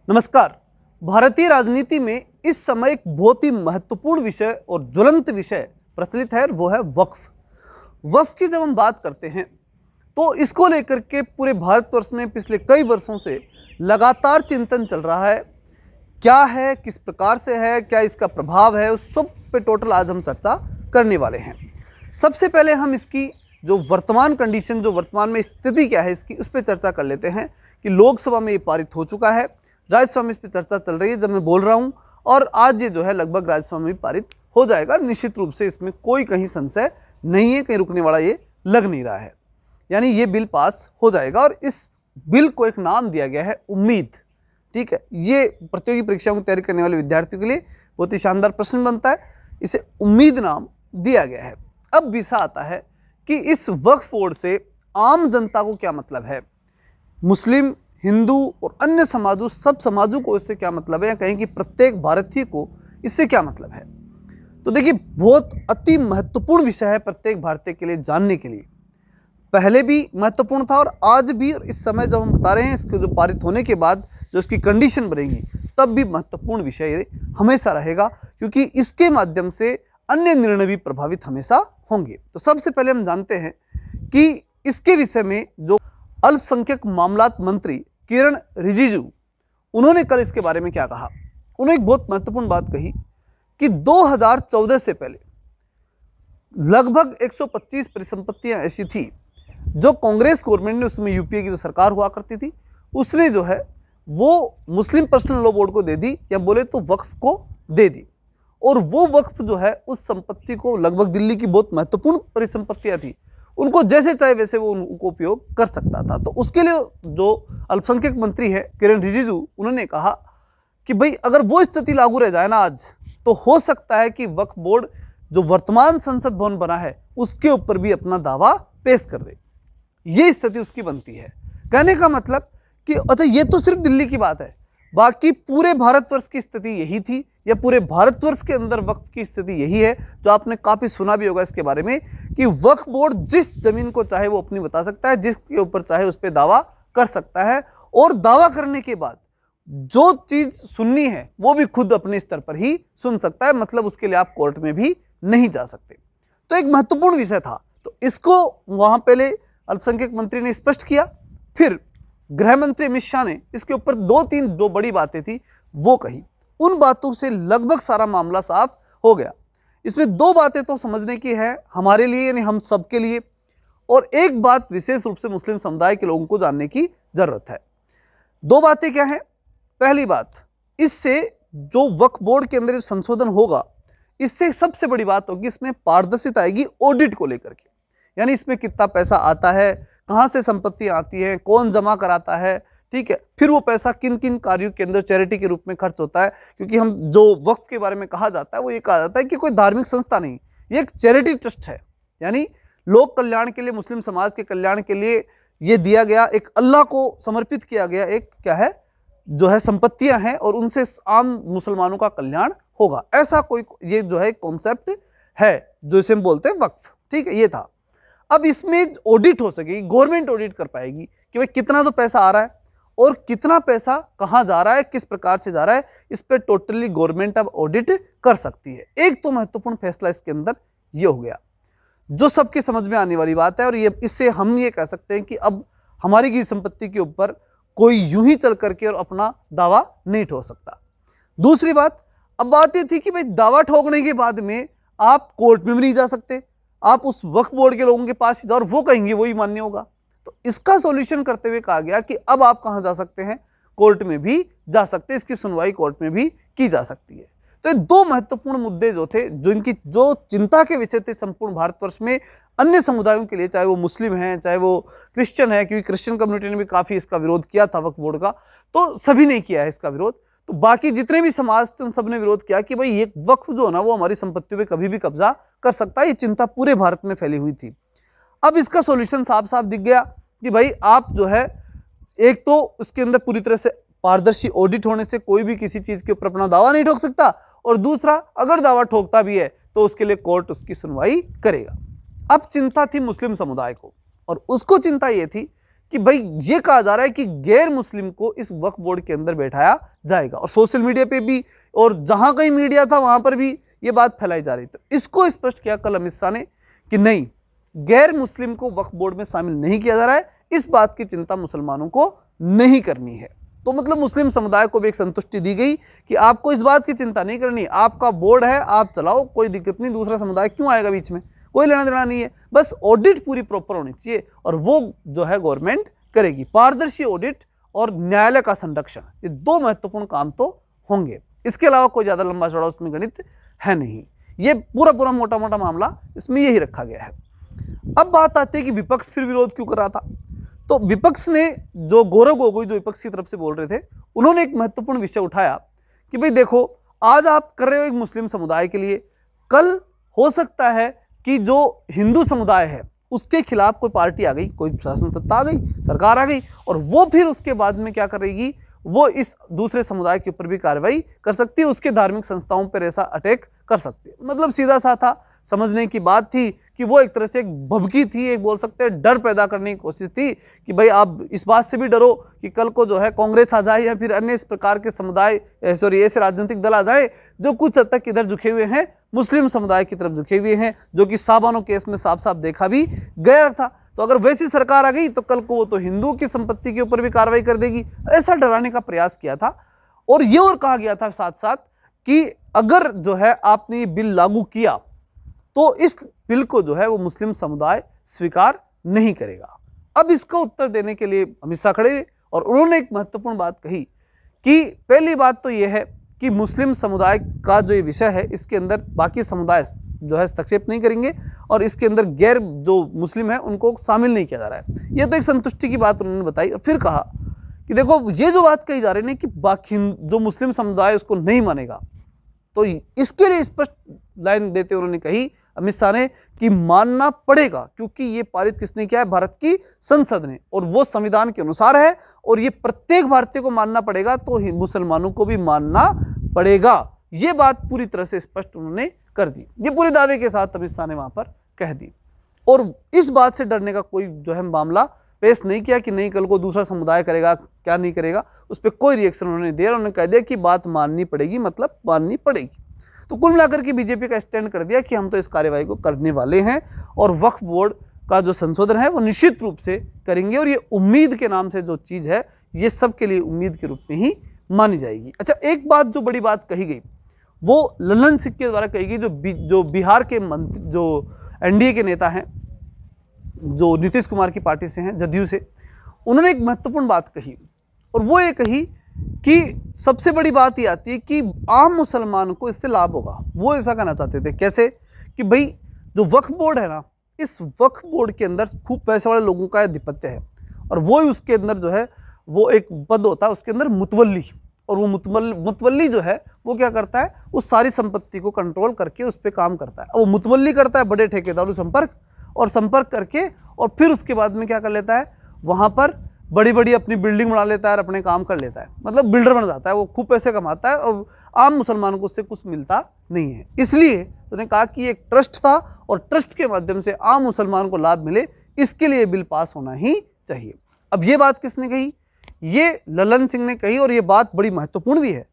नमस्कार। भारतीय राजनीति में इस समय एक बहुत ही महत्वपूर्ण विषय और ज्वलंत विषय प्रचलित है, वो है वक्फ। वक्फ की जब हम बात करते हैं तो इसको लेकर के पूरे भारतवर्ष में पिछले कई वर्षों से लगातार चिंतन चल रहा है। क्या है, किस प्रकार से है, क्या इसका प्रभाव है, उस सब पे टोटल आज हम चर्चा करने वाले हैं। सबसे पहले हम इसकी जो वर्तमान कंडीशन, जो वर्तमान में स्थिति क्या है इसकी, उस पर चर्चा कर लेते हैं कि लोकसभा में ये पारित हो चुका है, राज्यसभा में इस पर चर्चा चल रही है जब मैं बोल रहा हूँ, और आज ये जो है लगभग राज्यसभा में भी पारित हो जाएगा। निश्चित रूप से इसमें कोई कहीं संशय नहीं है, कहीं रुकने वाला ये लग नहीं रहा है। यानी ये बिल पास हो जाएगा और इस बिल को एक नाम दिया गया है उम्मीद। ठीक है, ये प्रतियोगी परीक्षाओं की तैयारी करने वाले विद्यार्थियों के लिए बहुत ही शानदार प्रश्न बनता है, इसे उम्मीद नाम दिया गया है। अब विषय आता है कि इस वक्फ बोर्ड से आम जनता को क्या मतलब है, मुस्लिम, हिंदू और अन्य समाजों, सब समाजों को इससे क्या मतलब है, या कहें कि प्रत्येक भारतीय को इससे क्या मतलब है। तो देखिए, बहुत अति महत्वपूर्ण विषय है प्रत्येक भारतीय के लिए जानने के लिए। पहले भी महत्वपूर्ण था और आज भी, और इस समय जब हम बता रहे हैं इसके जो पारित होने के बाद जो इसकी कंडीशन बनेगी तब भी महत्वपूर्ण विषय हमेशा रहेगा, क्योंकि इसके माध्यम से अन्य निर्णय भी प्रभावित हमेशा होंगे। तो सबसे पहले हम जानते हैं कि इसके विषय में जो अल्पसंख्यक मामलात मंत्री किरण रिजिजू, उन्होंने कल इसके बारे में क्या कहा। उन्होंने एक बहुत महत्वपूर्ण बात कही कि 2014 से पहले लगभग 125 परिसंपत्तियां ऐसी थी जो कांग्रेस गवर्नमेंट ने, उसमें यूपीए की जो सरकार हुआ करती थी, उसने जो है वो मुस्लिम पर्सनल लॉ बोर्ड को दे दी, या बोले तो वक्फ को दे दी। और वो वक्फ जो है उस संपत्ति को, लगभग दिल्ली की बहुत महत्वपूर्ण परिसंपत्तियां थी, उनको जैसे चाहे वैसे वो उनको उपयोग कर सकता था। तो उसके लिए जो अल्पसंख्यक मंत्री है किरण रिजिजू, उन्होंने कहा कि भाई अगर वो स्थिति लागू रह जाए ना आज, तो हो सकता है कि वक्फ बोर्ड जो वर्तमान संसद भवन बना है उसके ऊपर भी अपना दावा पेश कर दे। ये स्थिति उसकी बनती है। कहने का मतलब कि अच्छा, ये तो सिर्फ दिल्ली की बात है, बाकी पूरे भारतवर्ष की स्थिति यही थी, या पूरे भारतवर्ष के अंदर वक्फ की स्थिति यही है, जो आपने काफ़ी सुना भी होगा इसके बारे में, कि वक्फ बोर्ड जिस जमीन को चाहे वो अपनी बता सकता है, जिसके ऊपर चाहे उस पर दावा कर सकता है, और दावा करने के बाद जो चीज़ सुननी है वो भी खुद अपने स्तर पर ही सुन सकता है, मतलब उसके लिए आप कोर्ट में भी नहीं जा सकते। तो एक महत्वपूर्ण विषय था, तो इसको वहाँ पहले अल्पसंख्यक मंत्री ने स्पष्ट किया। फिर गृह मंत्री अमित शाह ने इसके ऊपर दो बड़ी बातें थी वो कही। उन बातों से लगभग सारा मामला साफ हो गया। इसमें दो बातें तो समझने की है हमारे लिए, यानी हम सब के लिए, और एक बात विशेष रूप से मुस्लिम समुदाय के लोगों को जानने की जरूरत है। दो बातें क्या है? पहली बात, इससे जो वक्फ बोर्ड के अंदर जो संशोधन होगा, इससे सबसे बड़ी बात होगी, इसमें पारदर्शिता आएगी ऑडिट को लेकर के। यानी इसमें कितना पैसा आता है, कहाँ से संपत्ति आती है, कौन जमा कराता है, ठीक है, फिर वो पैसा किन किन कार्यों के अंदर चैरिटी के रूप में खर्च होता है। क्योंकि हम जो वक्फ के बारे में कहा जाता है वो ये कहा जाता है कि कोई धार्मिक संस्था नहीं, ये एक चैरिटी ट्रस्ट है। यानी लोक कल्याण के लिए, मुस्लिम समाज के कल्याण के लिए ये दिया गया, एक अल्लाह को समर्पित किया गया एक क्या है, जो है संपत्तियां हैं, और उनसे आम मुसलमानों का कल्याण होगा, ऐसा कोई ये जो है कॉन्सेप्ट है, जो इसे हम बोलते हैं वक्फ। ठीक है, ये था। अब इसमें ऑडिट हो सकेगी, गवर्नमेंट ऑडिट कर पाएगी कि भाई कितना तो पैसा आ रहा है और कितना पैसा कहाँ जा रहा है, किस प्रकार से जा रहा है, इस पर टोटली गवर्नमेंट अब ऑडिट कर सकती है। एक तो महत्वपूर्ण फैसला इसके अंदर ये हो गया, जो सबके समझ में आने वाली बात है, और ये इससे हम ये कह सकते हैं कि अब हमारी की संपत्ति के ऊपर कोई यूं ही चल करके और अपना दावा नहीं ठोक सकता। दूसरी बात, अब बात ये थी कि भाई दावा ठोकने के बाद में आप कोर्ट में भी नहीं जा सकते, आप उस वक्फ बोर्ड के लोगों के पास ही जाओ और वो कहेंगे वही मान्य होगा। तो इसका सॉल्यूशन करते हुए कहा गया कि अब आप कहाँ जा सकते हैं, कोर्ट में भी जा सकते हैं, इसकी सुनवाई कोर्ट में भी की जा सकती है। तो ये दो महत्वपूर्ण मुद्दे जो थे, जो इनकी जो चिंता के विषय थे संपूर्ण भारतवर्ष में अन्य समुदायों के लिए, चाहे वो मुस्लिम हैं, चाहे वो क्रिश्चियन है, क्योंकि क्रिश्चियन कम्युनिटी ने भी काफ़ी इसका विरोध किया था वक्फ बोर्ड का, तो सभी ने किया है इसका विरोध। तो बाकी जितने भी समाज थे उन सब ने विरोध किया कि भाई ये वक्फ जो है ना वो हमारी संपत्तियों पे कभी भी कब्जा कर सकता है। ये चिंता पूरे भारत में फैली हुई थी। अब इसका सॉल्यूशन साफ साफ दिख गया कि भाई आप जो है, एक तो उसके अंदर पूरी तरह से पारदर्शी ऑडिट होने से कोई भी किसी चीज के ऊपर अपना दावा नहीं ठोक सकता, और दूसरा, अगर दावा ठोकता भी है तो उसके लिए कोर्ट उसकी सुनवाई करेगा। अब चिंता थी मुस्लिम समुदाय को, और उसको चिंता ये थी कि भाई ये कहा जा रहा है कि गैर मुस्लिम को इस वक्फ बोर्ड के अंदर बैठाया जाएगा, और सोशल मीडिया पे भी और जहां कहीं मीडिया था वहां पर भी ये बात फैलाई जा रही। तो इसको स्पष्ट किया कल अमित शाह ने कि नहीं, गैर मुस्लिम को वक्फ बोर्ड में शामिल नहीं किया जा रहा है, इस बात की चिंता मुसलमानों को नहीं करनी है। तो मतलब मुस्लिम समुदाय को भी एक संतुष्टि दी गई कि आपको इस बात की चिंता नहीं करनी, आपका बोर्ड है, आप चलाओ, कोई दिक्कत नहीं, दूसरा समुदाय क्यों आएगा बीच में, कोई लेना देना नहीं है, बस ऑडिट पूरी प्रॉपर होनी चाहिए और वो जो है गवर्नमेंट करेगी। पारदर्शी ऑडिट और न्यायालय का संरक्षण, ये दो महत्वपूर्ण काम तो होंगे, इसके अलावा कोई ज़्यादा लंबा चौड़ा उसमें गणित है नहीं। ये पूरा मोटा मोटा मामला इसमें यही रखा गया है। अब बात आती है कि विपक्ष फिर विरोध क्यों कर रहा था। तो विपक्ष ने, जो गौरव गोगोई जो विपक्ष की तरफ से बोल रहे थे, उन्होंने एक महत्वपूर्ण विषय उठाया कि भाई देखो, आज आप कर रहे हो एक मुस्लिम समुदाय के लिए, कल हो सकता है कि जो हिंदू समुदाय है उसके खिलाफ कोई पार्टी आ गई, कोई शासन सत्ता आ गई, सरकार आ गई, और वो फिर उसके बाद में क्या करेगी, वो इस दूसरे समुदाय के ऊपर भी कार्रवाई कर सकती है, उसके धार्मिक संस्थाओं पर ऐसा अटैक कर सकती है। मतलब सीधा सा था, समझने की बात थी कि वो एक तरह से एक भभकी थी, एक बोल सकते हैं डर पैदा करने की कोशिश थी कि भाई आप इस बात से भी डरो कि कल को जो है कांग्रेस आ जाए या फिर अन्य इस प्रकार के समुदाय, सॉरी ऐसे राजनीतिक दल आ जाए जो कुछ हद तक इधर झुके हुए हैं, मुस्लिम समुदाय की तरफ झुके हुए हैं, जो कि साबानो केस में साफ साफ देखा भी गया था। तो अगर वैसी सरकार आ गई तो कल को वो तो हिंदुओं की संपत्ति के ऊपर भी कार्रवाई कर देगी, ऐसा डराने का प्रयास किया था। और ये और कहा गया था साथ साथ कि अगर जो है आपने ये बिल लागू किया तो इस बिल को जो है वो मुस्लिम समुदाय स्वीकार नहीं करेगा। अब इसका उत्तर देने के लिए अमित शाह खड़े हुए और उन्होंने एक महत्वपूर्ण बात कही कि पहली बात तो यह है कि मुस्लिम समुदाय का जो ये विषय है, इसके अंदर बाकी समुदाय जो है हस्तक्षेप नहीं करेंगे और इसके अंदर गैर जो मुस्लिम है उनको शामिल नहीं किया जा रहा है। ये तो एक संतुष्टि की बात उन्होंने बताई। और फिर कहा कि देखो, ये जो बात कही जा रही है कि बाकी जो मुस्लिम समुदाय उसको नहीं मानेगा, तो इसके लिए स्पष्ट लाइन देते हुए उन्होंने कही अमित शाह ने कि मानना पड़ेगा, क्योंकि ये पारित किसने किया है, भारत की संसद ने, और वो संविधान के अनुसार है और ये प्रत्येक भारतीय को मानना पड़ेगा, तो मुसलमानों को भी मानना पड़ेगा। ये बात पूरी तरह से स्पष्ट उन्होंने कर दी, ये पूरे दावे के साथ अमित शाह ने वहां पर कह दी। और इस बात से डरने का कोई जो है मामला पेश नहीं किया कि नहीं कल को दूसरा समुदाय करेगा, क्या नहीं करेगा, उस पर कोई रिएक्शन उन्होंने दिया। उन्होंने कह दिया कि बात माननी पड़ेगी, मतलब माननी पड़ेगी। तो कुल मिलाकर के बीजेपी का स्टैंड कर दिया कि हम तो इस कार्यवाही को करने वाले हैं और वक्फ बोर्ड का जो संशोधन है वो निश्चित रूप से करेंगे, और ये उम्मीद के नाम से जो चीज़ है ये सबके लिए उम्मीद के रूप में ही मानी जाएगी। अच्छा, एक बात जो बड़ी बात कही गई वो ललन सिंह के द्वारा कही गई, जो बिहार के मंत्री, जो एनडीए के नेता हैं, जो नीतीश कुमार की पार्टी से हैं, जदयू से, उन्होंने एक महत्वपूर्ण बात कही, और वो ये कही कि सबसे बड़ी बात ये आती है कि आम मुसलमान को इससे लाभ होगा। वो ऐसा कहना चाहते थे, कैसे कि भाई जो वक्फ बोर्ड है ना, इस वक्फ बोर्ड के अंदर खूब पैसे वाले लोगों का आधिपत्य है, और वो ही उसके अंदर जो है वो एक पद होता है उसके अंदर मुतवल्ली, और वो मुतवल्ली जो है वो क्या करता है, उस सारी संपत्ति को कंट्रोल करके उस पर काम करता है। वो मुतवल्ली करता है बड़े ठेकेदारों संपर्क करके, और फिर उसके बाद में क्या कर लेता है, वहाँ पर बड़ी बड़ी अपनी बिल्डिंग बना लेता है और अपने काम कर लेता है, मतलब बिल्डर बन जाता है, वो खूब पैसे कमाता है और आम मुसलमानों को उससे कुछ मिलता नहीं है। इसलिए उन्होंने कहा कि एक ट्रस्ट था और ट्रस्ट के माध्यम से आम मुसलमान को लाभ मिले, इसके लिए बिल पास होना ही चाहिए। अब ये बात किसने कही, ये ललन सिंह ने कही, और ये बात बड़ी महत्वपूर्ण भी है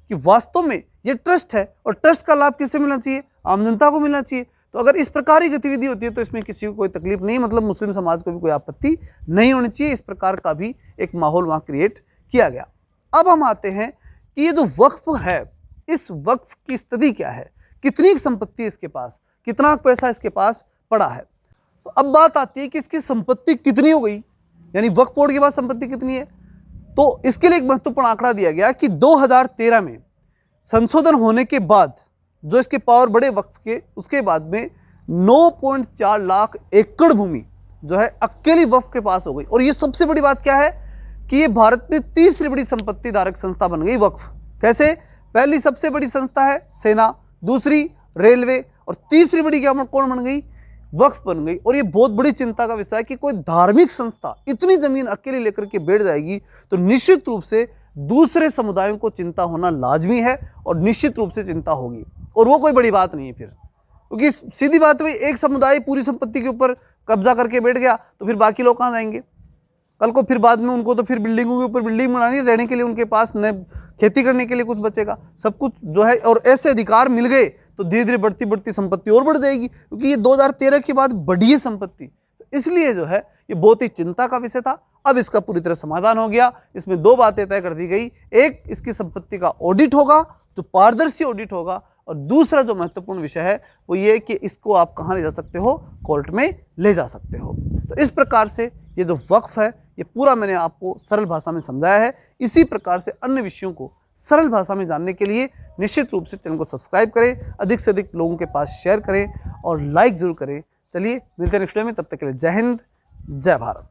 कि वास्तव में ये ट्रस्ट है और ट्रस्ट का लाभ किससे मिलना चाहिए, आम जनता को मिलना चाहिए। तो अगर इस प्रकार की गतिविधि होती है तो इसमें किसी को कोई तकलीफ नहीं, मतलब मुस्लिम समाज को भी कोई आपत्ति नहीं होनी चाहिए। इस प्रकार का भी एक माहौल वहाँ क्रिएट किया गया। अब हम आते हैं कि ये जो वक्फ है, इस वक्फ की स्थिति क्या है, कितनी संपत्ति इसके पास, कितना पैसा इसके पास पड़ा है। तो अब बात आती है कि इसकी संपत्ति कितनी हो गई, यानी वक्फ बोर्ड के पास संपत्ति कितनी है। तो इसके लिए एक महत्वपूर्ण आंकड़ा दिया गया कि 2013 में संशोधन होने के बाद जो इसके पावर बढ़े वक्फ के, उसके बाद में 9.4 लाख एकड़ भूमि जो है अकेली वक्फ के पास हो गई। और ये सबसे बड़ी बात क्या है कि ये भारत में तीसरी बड़ी संपत्ति धारक संस्था बन गई वक्फ। कैसे, पहली सबसे बड़ी संस्था है सेना, दूसरी रेलवे, और तीसरी बड़ी क्या कौन बन गई, वक्फ बन गई। और ये बहुत बड़ी चिंता का विषय है कि कोई धार्मिक संस्था इतनी जमीन अकेले लेकर के बैठ जाएगी तो निश्चित रूप से दूसरे समुदायों को चिंता होना लाजमी है, और निश्चित रूप से चिंता होगी, और वो कोई बड़ी बात नहीं है फिर, क्योंकि सीधी बात है, एक समुदाय पूरी संपत्ति के ऊपर कब्जा करके बैठ गया तो फिर बाकी लोग कहाँ जाएंगे। कल को फिर बाद में उनको तो फिर बिल्डिंगों के ऊपर बिल्डिंग बनानी है, रहने के लिए उनके पास न खेती करने के लिए कुछ बचेगा, सब कुछ जो है। और ऐसे अधिकार मिल गए तो धीरे धीरे बढ़ती बढ़ती संपत्ति और बढ़ जाएगी, क्योंकि ये 2013 के बाद बढ़ी है संपत्ति। इसलिए जो है ये बहुत ही चिंता का विषय था। अब इसका पूरी तरह समाधान हो गया। इसमें दो बातें तय कर दी गई, एक इसकी संपत्ति का ऑडिट होगा जो पारदर्शी ऑडिट होगा, और दूसरा जो महत्वपूर्ण विषय है वो ये कि इसको आप कहाँ ले जा सकते हो, कोर्ट में ले जा सकते हो। तो इस प्रकार से ये जो वक्फ है ये पूरा मैंने आपको सरल भाषा में समझाया है। इसी प्रकार से अन्य विषयों को सरल भाषा में जानने के लिए निश्चित रूप से चैनल को सब्सक्राइब करें, अधिक से अधिक लोगों के पास शेयर करें और लाइक जरूर करें। चलिए मिलते हैं नेक्स्ट वीडियो में, तब तक के लिए जय हिंद, जय भारत।